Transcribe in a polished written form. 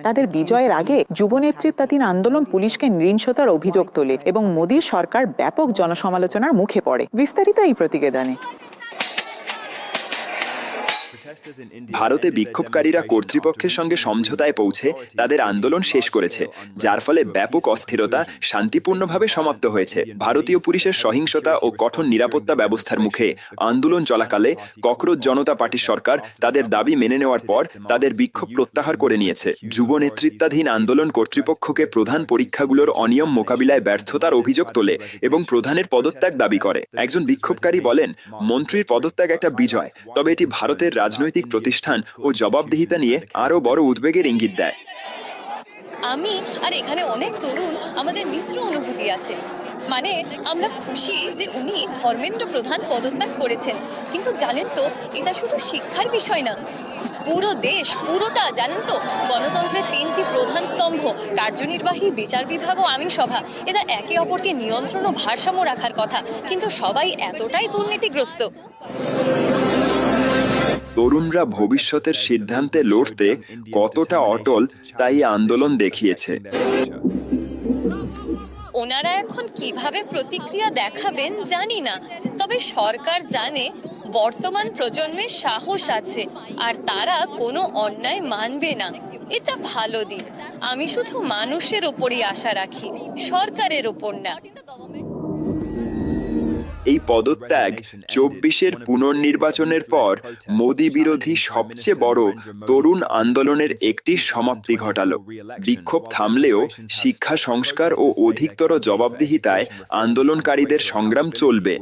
তাদের বিজয়ের আগে যুব নেতৃত্বাধীন আন্দোলন পুলিশকে নৃশংসতার অভিযোগ তোলে এবং মোদীর সরকার ব্যাপক জনসমালোচনার মুখে পড়ে। বিস্তারিত এই প্রতিবেদনে। ভারতে বিক্ষোভকারীরা কর্তৃপক্ষের সঙ্গে সমঝোতায় পৌঁছে তাদের আন্দোলন শেষ করেছে, যার ফলে ব্যাপক অস্থিরতা শান্তিপূর্ণভাবে সমাপ্ত হয়েছে। ভারতীয় পুলিশের সহিংসতা ও কঠোর নিরাপত্তা ব্যবস্থার মুখে আন্দোলন চলাকালে ককরোচ জনতা পার্টির সরকার তাদের দাবি মেনে নেওয়ার পর তাদের বিক্ষোভ প্রত্যাহার করে নিয়েছে। যুব নেতৃত্বাধীন আন্দোলন কর্তৃপক্ষকে প্রধান পরীক্ষাগুলোর অনিয়ম মোকাবিলায় ব্যর্থতার অভিযোগ তোলে এবং প্রধানের পদত্যাগ দাবি করে। একজন বিক্ষোভকারী বলেন, মন্ত্রীর পদত্যাগ একটা বিজয়, তবে এটি ভারতের রাজনৈতিক প্রতিষ্ঠান ও জবাবদিহিতা নিয়ে আরো বড় উদ্বেগের ইঙ্গিত দেয়। আমি আর এখানে অনেক তরুণ আমাদের মিশ্র অনুভূতি আছে। মানে আমরা খুশি যে উনি ধর্মেন্দ্র প্রধান পদত্যাগ করেছেন, কিন্তু জানেন তো এটা শুধু শিক্ষার বিষয় না, পুরো দেশ পুরোটা, জানেন তো, গণতন্ত্রের তিনটি প্রধান স্তম্ভ কার্যনির্বাহী, বিচার বিভাগ ও আইনসভা, এরা একে অপরকে নিয়ন্ত্রণ ও ভারসাম্য রাখার কথা, কিন্তু সবাই এতটাই দুর্নীতিগ্রস্ত। তরুণরা ভবিষ্যতের সিদ্ধান্তে লড়তে কতটা অটল তাই আন্দোলন দেখিয়েছে। ওনারা এখন কিভাবে প্রতিক্রিয়া দেখাবেন জানি না, তবে সরকার জানে বর্তমান প্রজন্মের সাহস আছে আর তারা কোনো অন্যায় মানবে না। এটা ভালো দিক। আমি শুধু মানুষের ওপরই আশা রাখি, সরকারের ওপর না। এই পদত্যাগ ২৪-এর পুনর্নির্বাচনের পর মোদি বিরোধী সবচেয়ে বড় তরুণ আন্দোলনের একটি সমাপ্তি ঘটালো। বিক্ষোভ থামলেও শিক্ষা সংস্কার ও অধিকতর জবাবদিহিতায় আন্দোলনকারীদের সংগ্রাম চলবে।